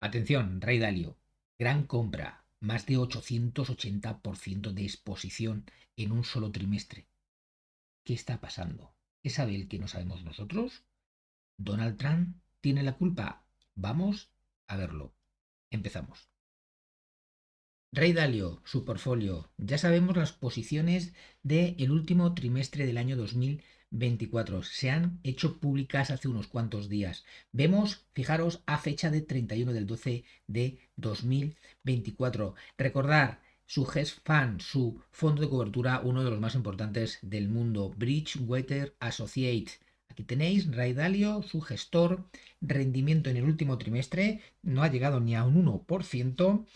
Atención, Rey Dalio. Gran compra. Más de 880% de exposición en un solo trimestre. ¿Qué está pasando? ¿Es Abel que no sabemos nosotros? ¿Donald Trump tiene la culpa? Vamos a verlo. Empezamos. Rey Dalio, su portfolio. Ya sabemos las posiciones del último trimestre del año 2024. Se han hecho públicas hace unos cuantos días. Vemos, fijaros, a fecha de 31 del 12 de 2024. Recordar, su hedge fund, su fondo de cobertura, uno de los más importantes del mundo, Bridgewater Associates. Aquí tenéis Ray Dalio, su gestor, rendimiento en el último trimestre, no ha llegado ni a un 1%.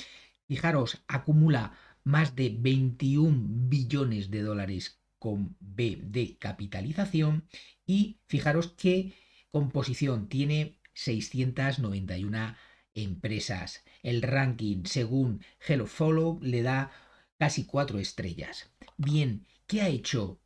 Fijaros, acumula más de 21 billones de dólares con B de capitalización y fijaros qué composición tiene 691 empresas. El ranking según HelloFollow le da casi 4 estrellas. Bien, ¿qué ha hecho?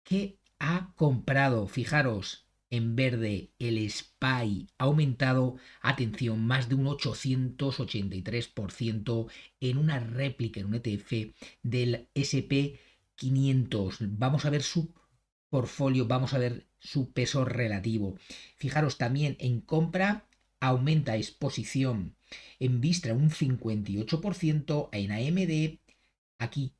¿Qué ha comprado? Fijaros, en verde el SPY ha aumentado, atención, más de un 883% en una réplica, en un ETF del SP 500. Vamos a ver su portfolio, vamos a ver su peso relativo. Fijaros también en compra, aumenta exposición en Vistra un 58%, en AMD, aquí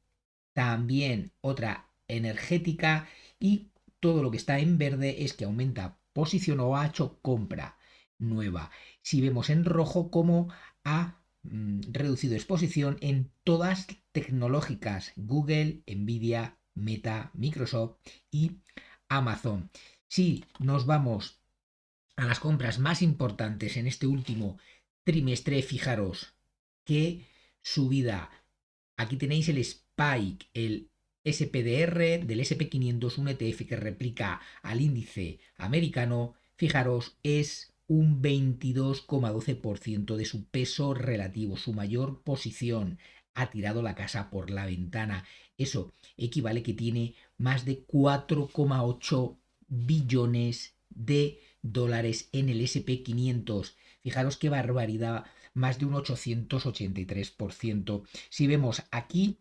también otra energética y todo lo que está en verde es que aumenta posición o ha hecho compra nueva. Si vemos en rojo cómo ha reducido exposición en todas tecnológicas, Google, Nvidia, Meta, Microsoft y Amazon. Si nos vamos a las compras más importantes en este último trimestre, fijaros qué subida. Aquí tenéis el Spike, el SPDR del SP 500, un ETF que replica al índice americano. Fijaros, es un 22,12% de su peso relativo, su mayor posición. Ha tirado la casa por la ventana. Eso equivale que tiene más de 4,8 billones de dólares en el SP 500. Fijaros qué barbaridad, más de un 883%. Si vemos aquí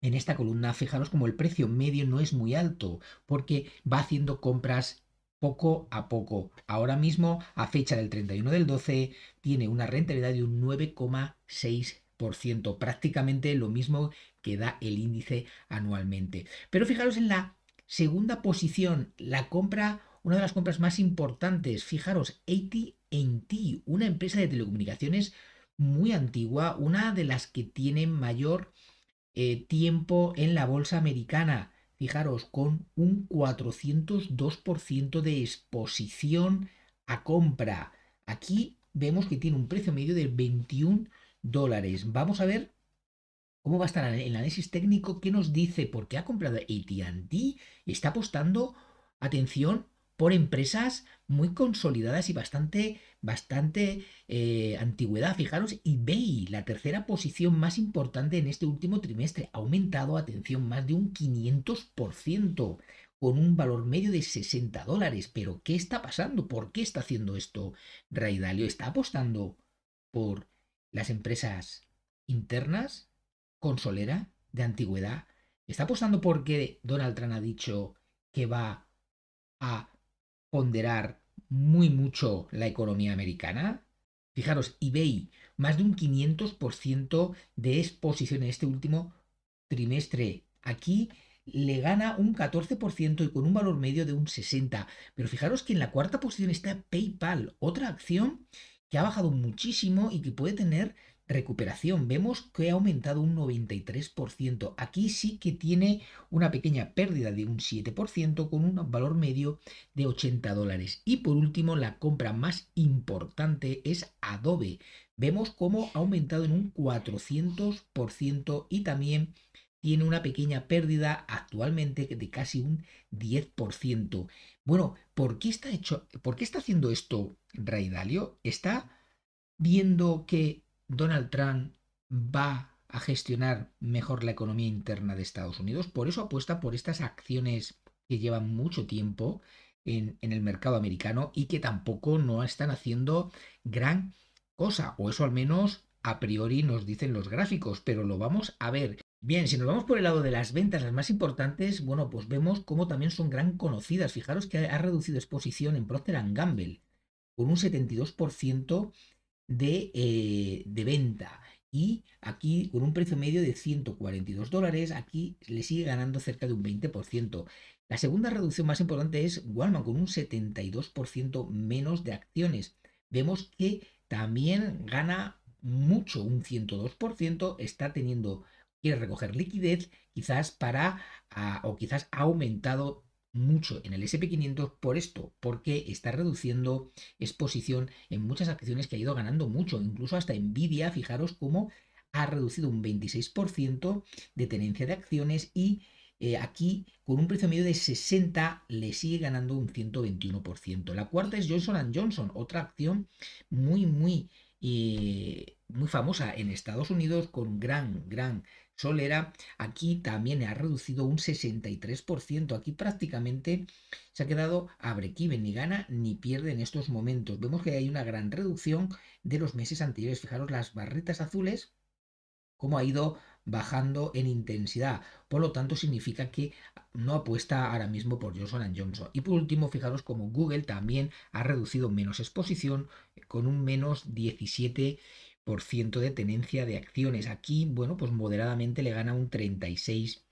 en esta columna, fijaros como el precio medio no es muy alto, porque va haciendo compras poco a poco. Ahora mismo, a fecha del 31 del 12, tiene una rentabilidad de un 9,6%, prácticamente lo mismo que da el índice anualmente. Pero fijaros en la segunda posición, la compra, una de las compras más importantes. Fijaros, AT&T, una empresa de telecomunicaciones muy antigua, una de las que tiene mayor tiempo en la bolsa americana. Fijaros, con un 402% de exposición a compra. Aquí vemos que tiene un precio medio de 21 dólares. Vamos a ver cómo va a estar el análisis técnico. ¿Qué nos dice? ¿Por qué ha comprado AT&T? Está apostando, atención, por empresas muy consolidadas y bastante antigüedad. Fijaros, eBay, la tercera posición más importante en este último trimestre, ha aumentado, atención, más de un 500%, con un valor medio de 60 dólares. Pero, ¿qué está pasando? ¿Por qué está haciendo esto Ray Dalio? ¿Está apostando por las empresas internas, consolera, de antigüedad? ¿Está apostando porque Donald Trump ha dicho que va a ponderar muy mucho la economía americana? Fijaros, eBay, más de un 500% de exposición en este último trimestre. Aquí le gana un 14% y con un valor medio de un 60%. Pero fijaros que en la cuarta posición está PayPal, otra acción que ha bajado muchísimo y que puede tener recuperación. Vemos que ha aumentado un 93%. Aquí sí que tiene una pequeña pérdida de un 7% con un valor medio de 80 dólares. Y por último, la compra más importante es Adobe. Vemos cómo ha aumentado en un 400% y también tiene una pequeña pérdida actualmente de casi un 10%. Bueno, ¿por qué está haciendo esto Ray Dalio? ¿Está viendo que Donald Trump va a gestionar mejor la economía interna de Estados Unidos? Por eso apuesta por estas acciones que llevan mucho tiempo en el mercado americano y que tampoco no están haciendo gran cosa, o eso al menos a priori nos dicen los gráficos, pero lo vamos a ver. Bien, si nos vamos por el lado de las ventas, las más importantes, bueno, pues vemos cómo también son gran conocidas. Fijaros que ha reducido exposición en Procter Gamble con un 72% de venta. Y aquí, con un precio medio de $142, aquí le sigue ganando cerca de un 20%. La segunda reducción más importante es Walmart, con un 72% menos de acciones. Vemos que también gana mucho, un 102%, está teniendo, quiere recoger liquidez, quizás o quizás ha aumentado mucho en el SP500 por esto, porque está reduciendo exposición en muchas acciones que ha ido ganando mucho, incluso hasta Nvidia, fijaros cómo ha reducido un 26% de tenencia de acciones y aquí con un precio medio de 60 le sigue ganando un 121%. La cuarta es Johnson Johnson, otra acción muy famosa en Estados Unidos con gran solera. Aquí también ha reducido un 63%. Aquí prácticamente se ha quedado a break-even, ni gana ni pierde en estos momentos. Vemos que hay una gran reducción de los meses anteriores. Fijaros las barritas azules, cómo ha ido bajando en intensidad. Por lo tanto, significa que no apuesta ahora mismo por Johnson Johnson. Y por último, fijaros como Google también ha reducido menos exposición con un menos 17% de tenencia de acciones. Aquí, bueno, pues moderadamente le gana un 36%.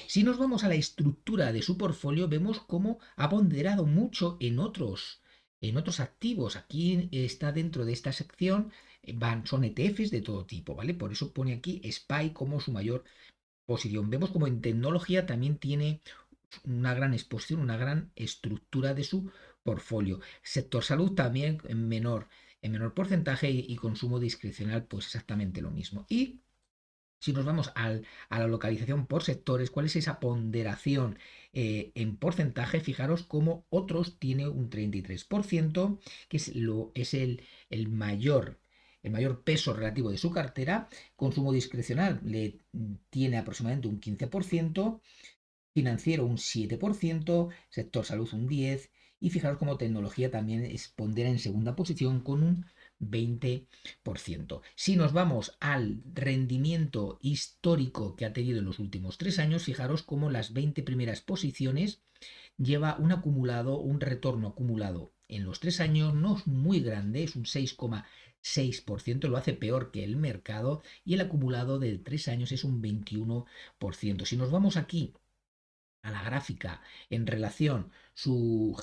Si nos vamos a la estructura de su portfolio, vemos cómo ha ponderado mucho en otros activos. Aquí está dentro de esta sección, son ETFs de todo tipo, ¿vale? Por eso pone aquí SPY como su mayor posición. Vemos como en tecnología también tiene una gran exposición, una gran estructura de su portfolio. Sector salud también en menor porcentaje y consumo discrecional, pues exactamente lo mismo. Y si nos vamos a la localización por sectores, ¿cuál es esa ponderación en porcentaje? Fijaros cómo otros tiene un 33%, que es el mayor peso relativo de su cartera. Consumo discrecional le tiene aproximadamente un 15%, financiero un 7%, sector salud un 10%, y fijaros cómo tecnología también pondera en segunda posición con un 20%. Si nos vamos al rendimiento histórico que ha tenido en los últimos 3 años, fijaros cómo las 20 primeras posiciones lleva un retorno acumulado en los 3 años, no es muy grande, es un 6,6%, lo hace peor que el mercado, y el acumulado de 3 años es un 21%. Si nos vamos aquí a la gráfica en relación su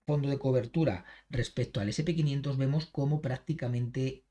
fondo de cobertura respecto al SP500, vemos cómo prácticamente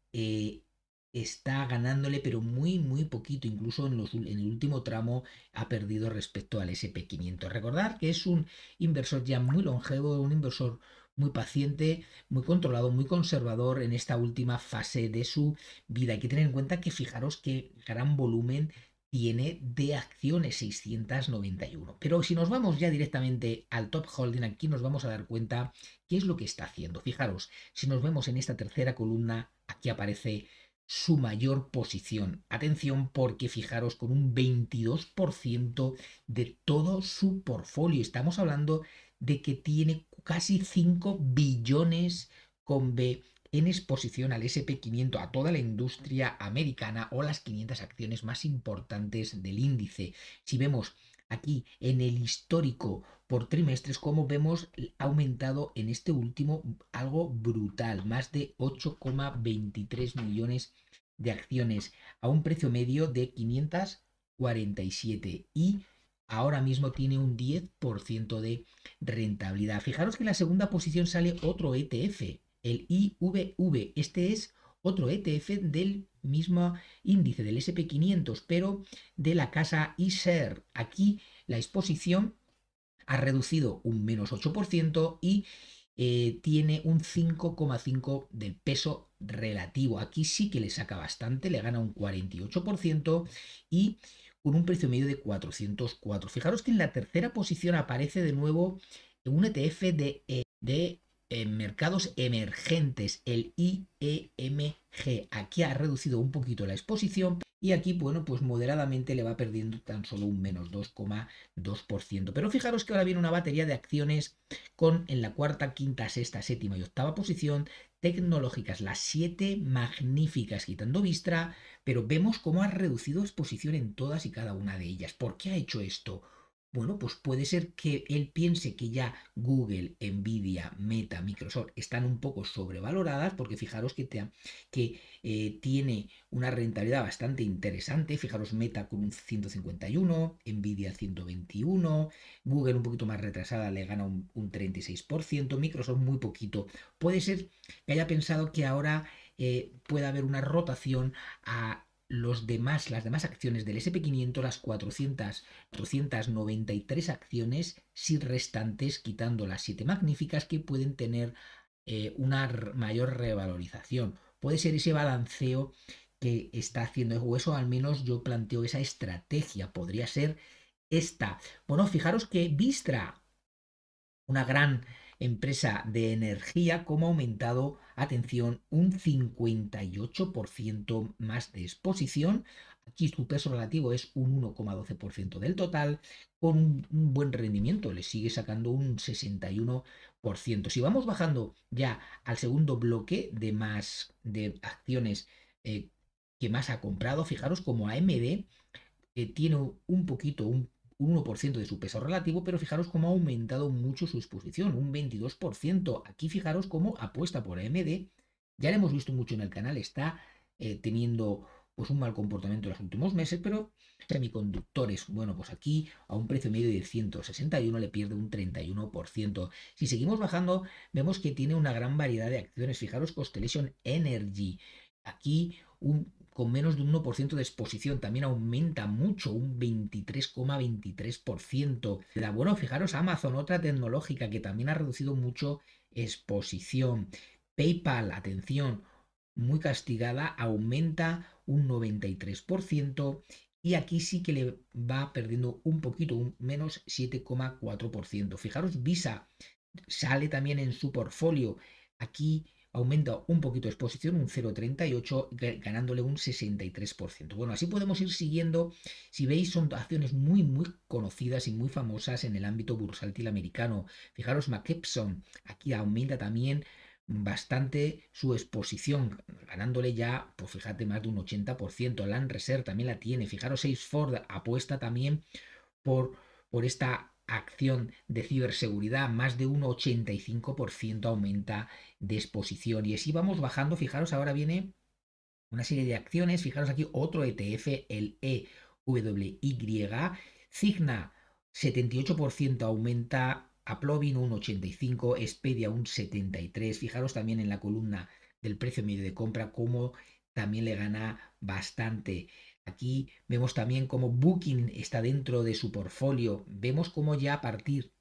está ganándole, pero muy poquito, incluso en el último tramo ha perdido respecto al SP500. Recordad que es un inversor ya muy longevo, un inversor muy paciente, muy controlado, muy conservador en esta última fase de su vida. Hay que tener en cuenta que fijaros que gran volumen tiene de acciones, 691. Pero si nos vamos ya directamente al top holding, aquí nos vamos a dar cuenta qué es lo que está haciendo. Fijaros, si nos vemos en esta tercera columna, aquí aparece su mayor posición. Atención, porque fijaros, con un 22% de todo su portfolio. Estamos hablando de que tiene casi 5 billones con B en exposición al SP500, a toda la industria americana o las 500 acciones más importantes del índice. Si vemos aquí en el histórico por trimestres, como vemos, ha aumentado en este último algo brutal, más de 8,23 millones de acciones a un precio medio de 547, y ahora mismo tiene un 10% de rentabilidad. Fijaros que en la segunda posición sale otro ETF, el IVV. Este es otro ETF del mismo índice del SP500, pero de la casa iShares. Aquí la exposición ha reducido un menos 8% y tiene un 5,5% del peso relativo. Aquí sí que le saca bastante, le gana un 48% y con un precio medio de 404. Fijaros que en la tercera posición aparece de nuevo un ETF de mercados emergentes, el IEMG. Aquí ha reducido un poquito la exposición y aquí, bueno, pues moderadamente le va perdiendo tan solo un menos 2,2%. Pero fijaros que ahora viene una batería de acciones con en la cuarta, quinta, sexta, séptima y octava posición tecnológicas, las 7 magníficas, quitando Vistra, pero vemos cómo ha reducido exposición en todas y cada una de ellas. ¿Por qué ha hecho esto? Bueno, pues puede ser que él piense que ya Google, Nvidia, Meta, Microsoft están un poco sobrevaloradas, porque fijaros que tiene una rentabilidad bastante interesante. Fijaros, Meta con un 151, Nvidia 121, Google un poquito más retrasada le gana un 36%, Microsoft muy poquito. Puede ser que haya pensado que ahora pueda haber una rotación a las demás acciones del SP500, las 493 acciones, si restantes, quitando las 7 magníficas, que pueden tener una mayor revalorización. Puede ser ese balanceo que está haciendo, o eso al menos yo planteo esa estrategia, podría ser esta. Bueno, fijaros que Vistra, una gran empresa de energía, como ha aumentado, atención, un 58% más de exposición. Aquí su peso relativo es un 1,12% del total, con un buen rendimiento, le sigue sacando un 61%. Si vamos bajando ya al segundo bloque de acciones que más ha comprado, fijaros como AMD tiene un poquito, un 1% de su peso relativo, pero fijaros cómo ha aumentado mucho su exposición, un 22%. Aquí fijaros cómo apuesta por AMD, ya lo hemos visto mucho en el canal, está teniendo pues un mal comportamiento en los últimos meses, pero semiconductores, bueno, pues aquí a un precio medio de 161 le pierde un 31%. Si seguimos bajando, vemos que tiene una gran variedad de acciones. Fijaros Constellation Energy, aquí con menos de un 1% de exposición, también aumenta mucho, un 23,23%. Bueno, fijaros Amazon, otra tecnológica que también ha reducido mucho exposición. PayPal, atención, muy castigada, aumenta un 93%. Y aquí sí que le va perdiendo un poquito, un menos 7,4%. Fijaros, Visa sale también en su portfolio. Aquí aumenta un poquito de exposición, un 0,38, ganándole un 63%. Bueno, así podemos ir siguiendo. Si veis, son acciones muy, muy conocidas y muy famosas en el ámbito bursátil americano. Fijaros, McKesson, aquí aumenta también bastante su exposición, ganándole ya, pues fíjate, más de un 80%. Land Reserve también la tiene. Fijaros, Ford apuesta también por, por esta acción de ciberseguridad, más de un 85% aumenta de exposición. Y así vamos bajando, fijaros, ahora viene una serie de acciones, fijaros aquí otro ETF, el EWY, Cigna 78% aumenta, Aplovin un 85%, Expedia un 73%, fijaros también en la columna del precio medio de compra cómo también le gana bastante. Aquí vemos también cómo Booking está dentro de su portfolio, vemos cómo ya a partir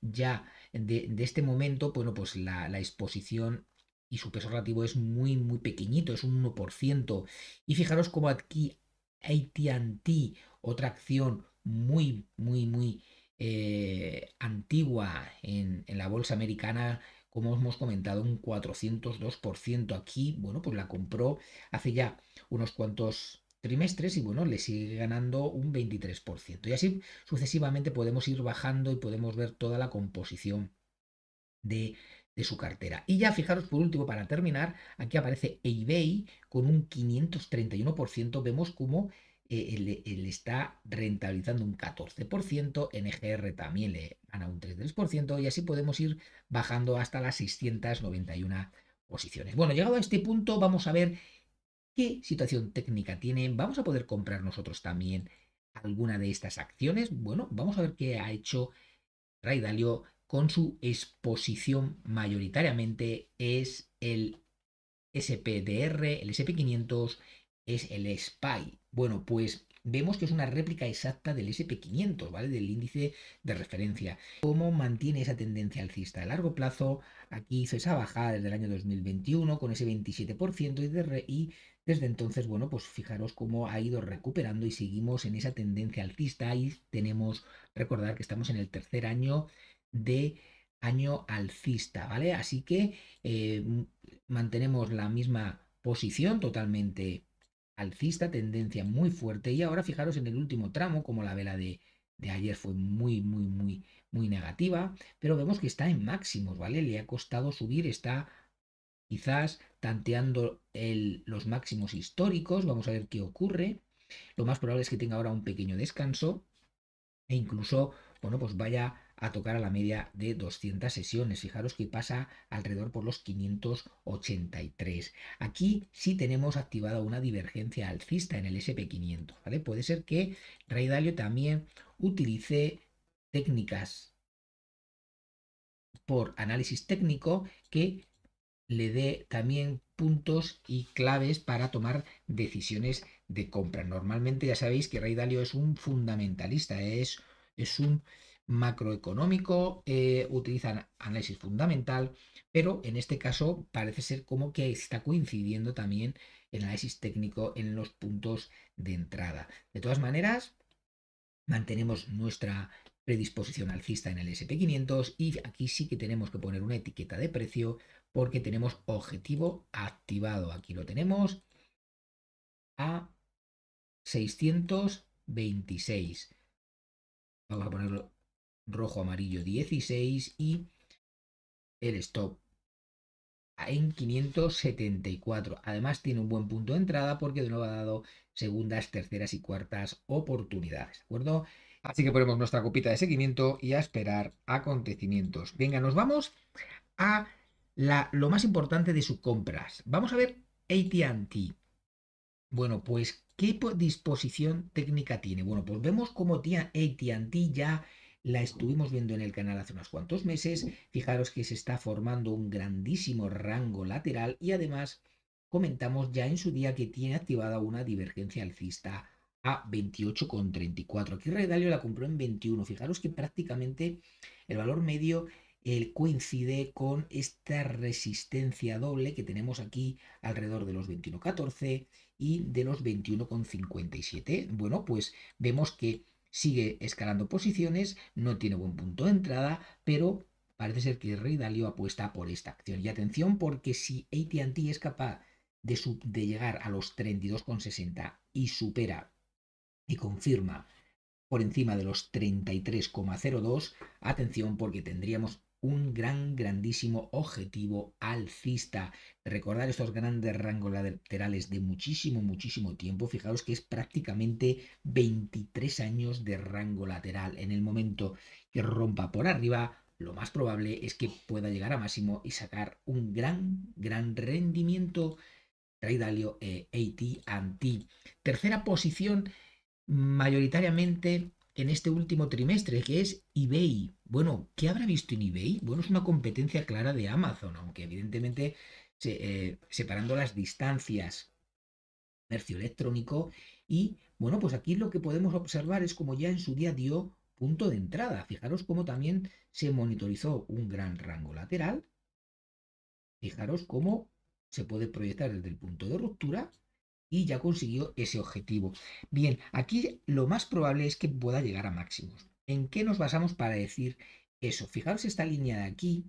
ya de este momento, bueno, pues la exposición y su peso relativo es muy, muy pequeñito, es un 1%. Y fijaros como aquí AT&T, otra acción muy, muy, muy antigua en la bolsa americana, como hemos comentado, un 402%. Aquí, bueno, pues la compró hace ya unos cuantos trimestres y bueno, le sigue ganando un 23%. Y así sucesivamente podemos ir bajando y podemos ver toda la composición de, de su cartera. Y ya fijaros por último, para terminar, aquí aparece eBay con un 531%. Vemos cómo él está rentabilizando un 14%, NGR también le gana un 33% y así podemos ir bajando hasta las 691 posiciones. Bueno, llegado a este punto, vamos a ver qué situación técnica tienen. Vamos a poder comprar nosotros también alguna de estas acciones. Bueno, vamos a ver qué ha hecho Ray Dalio con su exposición mayoritariamente es el SPDR, el SP500 es el SPY. Bueno, pues vemos que es una réplica exacta del SP500, ¿vale? Del índice de referencia. ¿Cómo mantiene esa tendencia alcista a largo plazo? Aquí hizo esa bajada desde el año 2021 con ese 27% y desde entonces, bueno, pues fijaros cómo ha ido recuperando y seguimos en esa tendencia alcista y tenemos, recordar que estamos en el tercer año de año alcista, ¿vale? Así que mantenemos la misma posición totalmente alcista, tendencia muy fuerte. Y ahora fijaros en el último tramo, como la vela de ayer fue muy, muy, muy, muy negativa, pero vemos que está en máximos, ¿vale? Le ha costado subir, está quizás tanteando los máximos históricos, vamos a ver qué ocurre. Lo más probable es que tenga ahora un pequeño descanso e incluso, bueno, pues vaya a tocar a la media de 200 sesiones. Fijaros que pasa alrededor por los 583. Aquí sí tenemos activada una divergencia alcista en el SP500, ¿vale? Puede ser que Ray Dalio también utilice técnicas por análisis técnico que le dé también puntos y claves para tomar decisiones de compra. Normalmente ya sabéis que Ray Dalio es un fundamentalista, es un macroeconómico, utiliza análisis fundamental, pero en este caso parece ser como que está coincidiendo también el análisis técnico en los puntos de entrada. De todas maneras, mantenemos nuestra predisposición alcista en el SP500 y aquí sí que tenemos que poner una etiqueta de precio porque tenemos objetivo activado. Aquí lo tenemos a 626. Vamos a ponerlo rojo, amarillo 16 y el stop en 574. Además tiene un buen punto de entrada porque de nuevo ha dado segundas, terceras y cuartas oportunidades. ¿De acuerdo? Así que ponemos nuestra copita de seguimiento y a esperar acontecimientos. Venga, nos vamos a lo más importante de sus compras. Vamos a ver AT&T. Bueno, pues, ¿qué disposición técnica tiene? Bueno, pues vemos cómo AT&T ya la estuvimos viendo en el canal hace unos cuantos meses. Fijaros que se está formando un grandísimo rango lateral y además comentamos ya en su día que tiene activada una divergencia alcista a 28,34. Aquí Ray Dalio la compró en 21. Fijaros que prácticamente el valor medio coincide con esta resistencia doble que tenemos aquí alrededor de los 21,14 y de los 21,57. Bueno, pues vemos que sigue escalando posiciones, no tiene buen punto de entrada, pero parece ser que Ray Dalio apuesta por esta acción. Y atención, porque si AT&T es capaz de llegar a los 32,60 y supera y confirma por encima de los 33,02, atención porque tendríamos un grandísimo objetivo alcista. Recordar estos grandes rangos laterales de muchísimo tiempo. Fijaos que es prácticamente 23 años de rango lateral. En el momento que rompa por arriba, lo más probable es que pueda llegar a máximo y sacar un gran rendimiento. Ray Dalio AT&T. Tercera posición mayoritariamente en este último trimestre, que es eBay. Bueno, ¿qué habrá visto en eBay? Bueno, es una competencia clara de Amazon, aunque evidentemente separando las distancias, comercio electrónico, y bueno, pues aquí lo que podemos observar es como ya en su día dio punto de entrada. Fijaros cómo también se monitorizó un gran rango lateral. Fijaros cómo se puede proyectar desde el punto de ruptura y ya consiguió ese objetivo. Bien, aquí lo más probable es que pueda llegar a máximos. ¿En qué nos basamos para decir eso? Fijaros esta línea de aquí.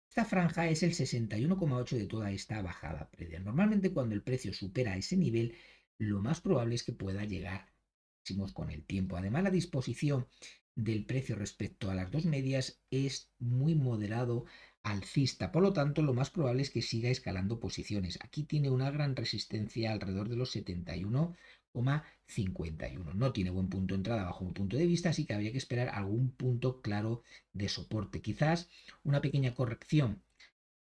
Esta franja es el 61,8 de toda esta bajada previa. Normalmente cuando el precio supera ese nivel, lo más probable es que pueda llegar a máximos con el tiempo. Además, la disposición del precio respecto a las dos medias es muy moderado alcista. Por lo tanto, lo más probable es que siga escalando posiciones. Aquí tiene una gran resistencia alrededor de los 71,51. No tiene buen punto de entrada bajo mi punto de vista, así que habría que esperar algún punto claro de soporte. Quizás una pequeña corrección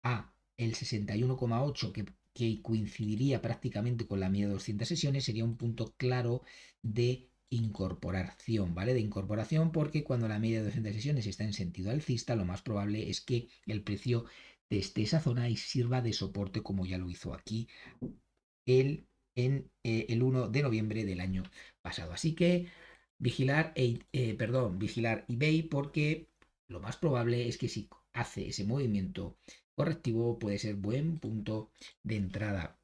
a el 61,8 que coincidiría prácticamente con la media de 200 sesiones sería un punto claro de incorporación, ¿vale? De incorporación porque cuando la media de 200 sesiones está en sentido alcista, lo más probable es que el precio teste esa zona y sirva de soporte como ya lo hizo aquí el 1 de noviembre del año pasado. Así que vigilar eBay porque lo más probable es que si hace ese movimiento correctivo puede ser buen punto de entrada.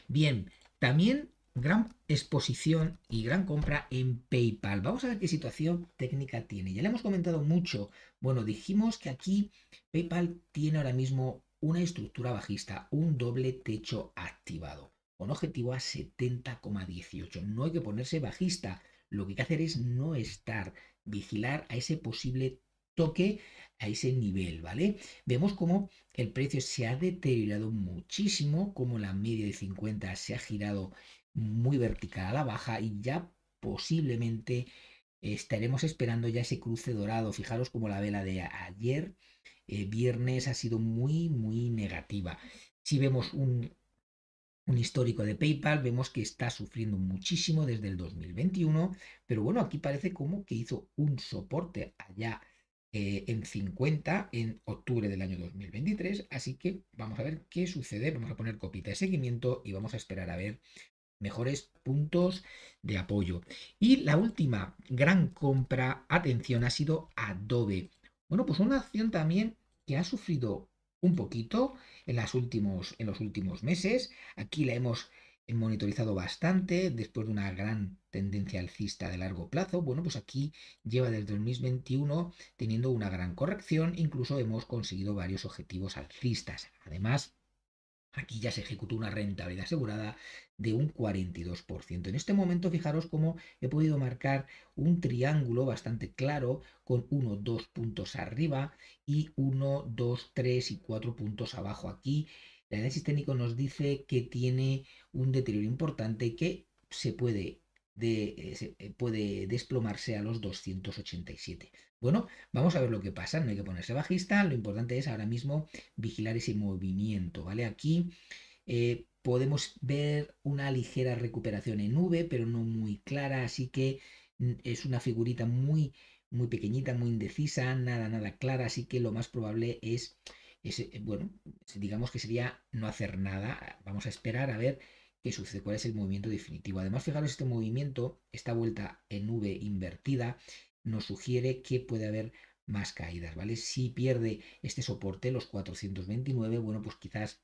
Bien, también gran exposición y gran compra en PayPal. Vamos a ver qué situación técnica tiene. Ya le hemos comentado mucho. Bueno, dijimos que aquí PayPal tiene ahora mismo una estructura bajista, un doble techo activado, con objetivo a 70,18. No hay que ponerse bajista. Lo que hay que hacer es no estar, vigilar a ese posible toque a ese nivel, ¿vale? Vemos cómo el precio se ha deteriorado muchísimo, como la media de 50 se ha girado muy vertical a la baja y ya posiblemente estaremos esperando ya ese cruce dorado. Fijaros como la vela de ayer, viernes, ha sido muy negativa. Si vemos un histórico de PayPal, vemos que está sufriendo muchísimo desde el 2021, pero bueno, aquí parece como que hizo un soporte allá en 50 en octubre del año 2023, así que vamos a ver qué sucede, vamos a poner copita de seguimiento y vamos a esperar a ver mejores puntos de apoyo. Y la última gran compra, atención, ha sido Adobe. Bueno, pues una acción también que ha sufrido un poquito en los últimos meses. Aquí la hemos monitorizado bastante después de una gran tendencia alcista de largo plazo. Bueno, pues aquí lleva desde el 2021 teniendo una gran corrección. Incluso hemos conseguido varios objetivos alcistas. Además, aquí ya se ejecutó una rentabilidad asegurada de un 42%. En este momento, fijaros cómo he podido marcar un triángulo bastante claro con 1, 2 puntos arriba y 1, 2, 3 y 4 puntos abajo. Aquí el análisis técnico nos dice que tiene un deterioro importante y que puede desplomarse a los 287. Bueno, vamos a ver lo que pasa. No hay que ponerse bajista. Lo importante es ahora mismo vigilar ese movimiento, ¿vale? Aquí podemos ver una ligera recuperación en V, pero no muy clara, así que es una figurita muy pequeñita, muy indecisa, nada clara, así que lo más probable bueno, digamos que sería no hacer nada. Vamos a esperar a ver qué sucede, cuál es el movimiento definitivo. Además, fijaros, este movimiento, esta vuelta en V invertida, nos sugiere que puede haber más caídas, ¿vale? Si pierde este soporte, los 429, bueno, pues quizás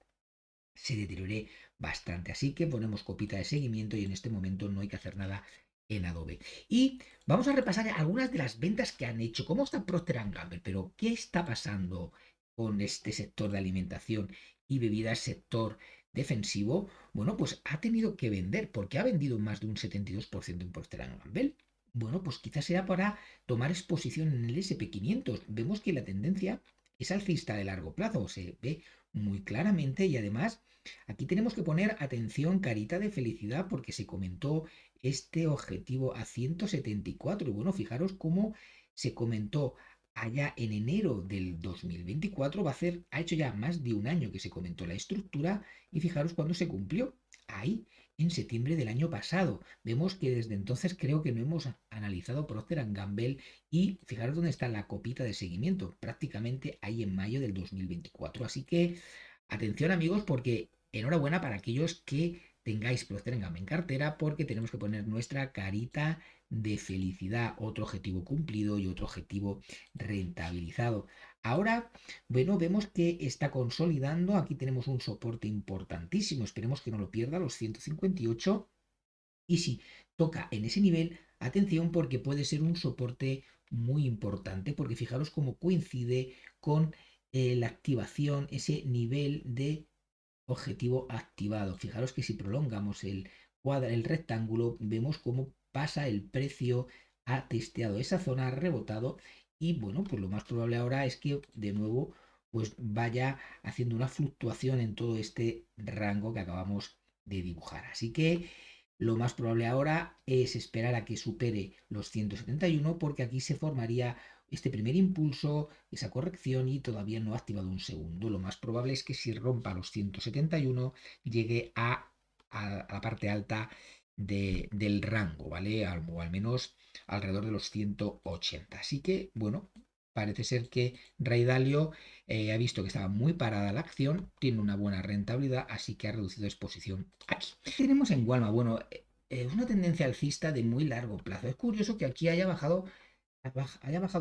se deteriore bastante. Así que ponemos copita de seguimiento y en este momento no hay que hacer nada en Adobe. Y vamos a repasar algunas de las ventas que han hecho. ¿Cómo está Procter Gamble? Pero ¿qué está pasando con este sector de alimentación y bebidas, sector defensivo? Bueno, pues ha tenido que vender porque ha vendido más de un 72% en Procter Gamble. Bueno, pues quizás sea para tomar exposición en el SP500. Vemos que la tendencia es alcista de largo plazo, se ve muy claramente y además aquí tenemos que poner atención, carita de felicidad, porque se comentó este objetivo a 174. Y bueno, fijaros cómo se comentó allá en enero del 2024, ha hecho ya más de un año que se comentó la estructura y fijaros cuándo se cumplió. Ahí, en septiembre del año pasado. Vemos que desde entonces creo que no hemos analizado Procter Gamble y fijaros dónde está la copita de seguimiento, prácticamente ahí en mayo del 2024. Así que atención amigos, porque enhorabuena para aquellos que tengáis Procter Gamble en cartera, porque tenemos que poner nuestra carita de felicidad, otro objetivo cumplido y otro objetivo rentabilizado. Ahora, bueno, vemos que está consolidando, aquí tenemos un soporte importantísimo, esperemos que no lo pierda, los 158, y si toca en ese nivel, atención porque puede ser un soporte muy importante, porque fijaros cómo coincide con la activación, ese nivel de objetivo activado. Fijaros que si prolongamos el rectángulo, vemos cómo pasa el precio, ha testeado esa zona, ha rebotado y bueno, pues lo más probable ahora es que de nuevo pues vaya haciendo una fluctuación en todo este rango que acabamos de dibujar. Así que lo más probable ahora es esperar a que supere los 171 porque aquí se formaría este primer impulso, esa corrección y todavía no ha activado un segundo. Lo más probable es que si rompa los 171 llegue a la parte alta del rango, ¿vale? O al menos alrededor de los 180. Así que, bueno, parece ser que Ray Dalio ha visto que estaba muy parada la acción, tiene una buena rentabilidad, así que ha reducido exposición aquí. Tenemos en Walmart, bueno, es una tendencia alcista de muy largo plazo. Es curioso que aquí haya bajado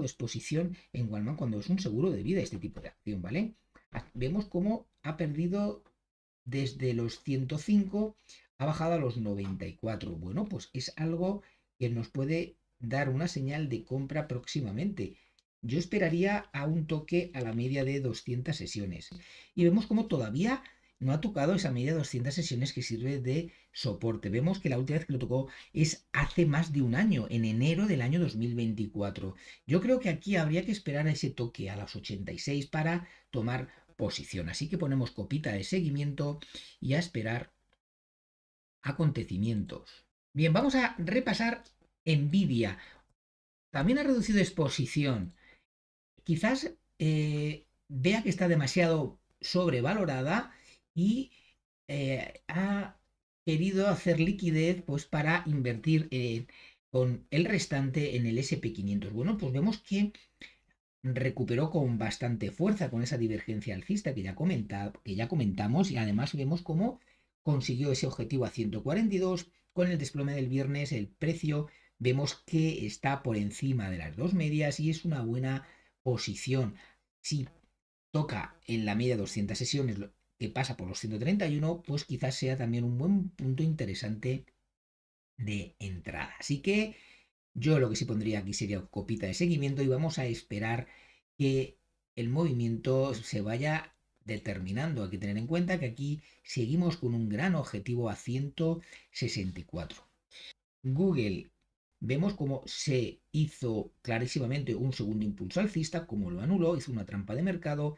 exposición en Walmart cuando es un seguro de vida este tipo de acción, ¿vale? Vemos cómo ha perdido desde los 105, ha bajado a los 94. Bueno, pues es algo que nos puede dar una señal de compra próximamente. Yo esperaría a un toque a la media de 200 sesiones. Y vemos como todavía no ha tocado esa media de 200 sesiones que sirve de soporte. Vemos que la última vez que lo tocó es hace más de un año, en enero del año 2024. Yo creo que aquí habría que esperar a ese toque a las 86 para tomar posición. Así que ponemos copita de seguimiento y a esperar acontecimientos. Bien, vamos a repasar Nvidia. También ha reducido exposición. Quizás vea que está demasiado sobrevalorada y ha querido hacer liquidez pues, para invertir con el restante en el SP 500. Bueno, pues vemos que recuperó con bastante fuerza con esa divergencia alcista que ya comentamos y además vemos cómo consiguió ese objetivo a 142. Con el desplome del viernes el precio vemos que está por encima de las dos medias y es una buena posición. Si toca en la media 200 sesiones que pasa por los 131, pues quizás sea también un buen punto interesante de entrada. Así que yo lo que sí pondría aquí sería copita de seguimiento y vamos a esperar que el movimiento se vaya determinando. Hay que tener en cuenta que aquí seguimos con un gran objetivo a 164. Google, vemos cómo se hizo clarísimamente un segundo impulso alcista, como lo anuló, hizo una trampa de mercado,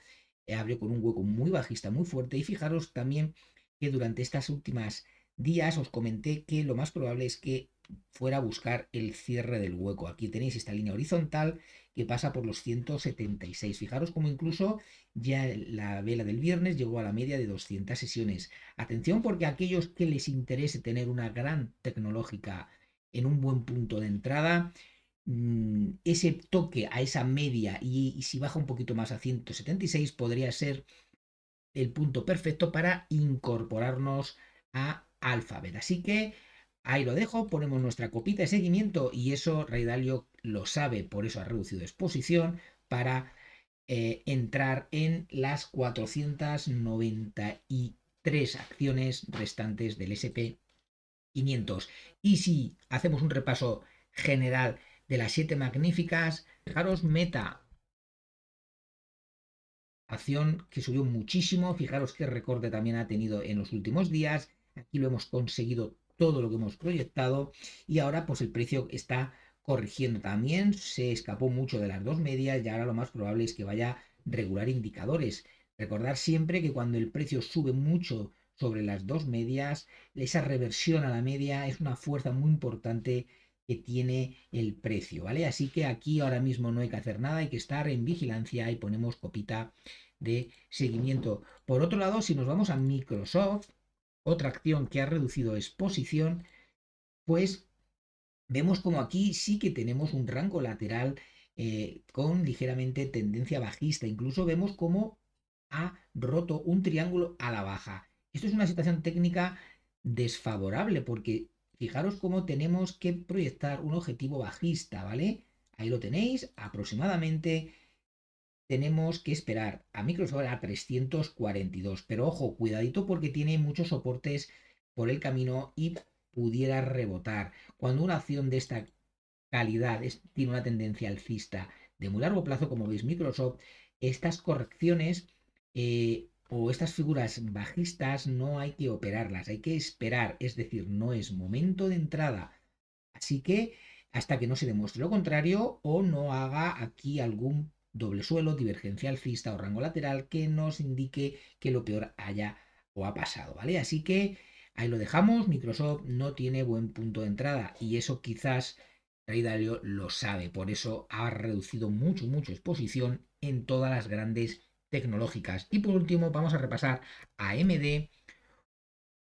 abrió con un hueco muy bajista, muy fuerte. Y fijaros también que durante estas últimas días os comenté que lo más probable es que fuera a buscar el cierre del hueco. Aquí tenéis esta línea horizontal que pasa por los 176. Fijaros como incluso ya la vela del viernes llegó a la media de 200 sesiones. Atención porque a aquellos que les interese tener una gran tecnológica en un buen punto de entrada, ese toque a esa media y si baja un poquito más a 176 podría ser el punto perfecto para incorporarnos a Alphabet. Así que ahí lo dejo, ponemos nuestra copita de seguimiento y eso Ray Dalio lo sabe, por eso ha reducido exposición para entrar en las 493 acciones restantes del SP 500. Y si hacemos un repaso general de las 7 magníficas, fijaros Meta, acción que subió muchísimo, fijaros qué recorte también ha tenido en los últimos días, aquí lo hemos conseguido todo lo que hemos proyectado y ahora pues el precio está corrigiendo también, se escapó mucho de las dos medias y ahora lo más probable es que vaya a regular indicadores. Recordar siempre que cuando el precio sube mucho sobre las dos medias, esa reversión a la media es una fuerza muy importante que tiene el precio, ¿vale? Así que aquí ahora mismo no hay que hacer nada, hay que estar en vigilancia y ponemos copita de seguimiento. Por otro lado, si nos vamos a Microsoft, otra acción que ha reducido exposición, pues vemos como aquí sí que tenemos un rango lateral con ligeramente tendencia bajista. Incluso vemos cómo ha roto un triángulo a la baja. Esto es una situación técnica desfavorable porque fijaros cómo tenemos que proyectar un objetivo bajista, ¿vale? Ahí lo tenéis, aproximadamente tenemos que esperar a Microsoft a 342. Pero ojo, cuidadito porque tiene muchos soportes por el camino y pudiera rebotar. Cuando una acción de esta calidad tiene una tendencia alcista de muy largo plazo, como veis Microsoft, estas correcciones o estas figuras bajistas no hay que operarlas, hay que esperar, es decir, no es momento de entrada. Así que hasta que no se demuestre lo contrario o no haga aquí algún doble suelo, divergencia alcista o rango lateral que nos indique que lo peor haya o ha pasado, ¿vale? Así que ahí lo dejamos, Microsoft no tiene buen punto de entrada y eso quizás Ray Dalio lo sabe, por eso ha reducido mucho, mucho exposición en todas las grandes tecnológicas. Y por último vamos a repasar a AMD,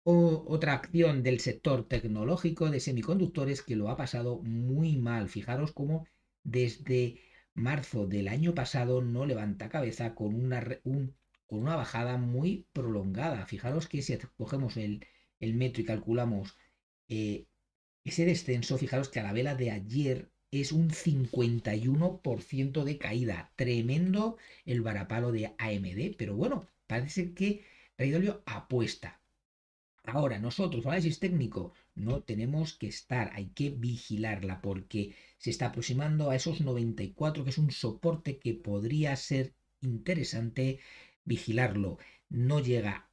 otra acción del sector tecnológico de semiconductores que lo ha pasado muy mal. Fijaros cómo desde marzo del año pasado no levanta cabeza con una bajada muy prolongada. Fijaros que si cogemos el metro y calculamos eh, ese descenso, fijaros que a la vela de ayer es un 51% de caída. Tremendo el varapalo de AMD, pero bueno, parece que Reidolio apuesta. Ahora, nosotros, análisis técnico, no tenemos que estar, hay que vigilarla porque se está aproximando a esos 94, que es un soporte que podría ser interesante vigilarlo. No llega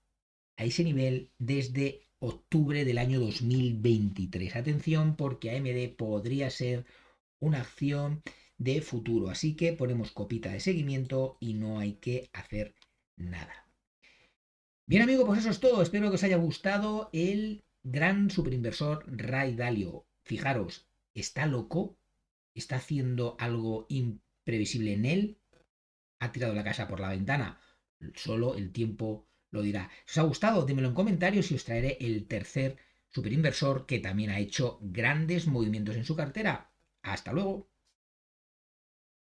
a ese nivel desde octubre del año 2023. Atención porque AMD podría ser una acción de futuro. Así que ponemos copita de seguimiento y no hay que hacer nada. Bien, amigo, pues eso es todo. Espero que os haya gustado el gran superinversor Ray Dalio. Fijaros, está loco, está haciendo algo imprevisible en él, ha tirado la casa por la ventana. Solo el tiempo lo dirá. Si os ha gustado, dímelo en comentarios y os traeré el tercer superinversor que también ha hecho grandes movimientos en su cartera. Hasta luego.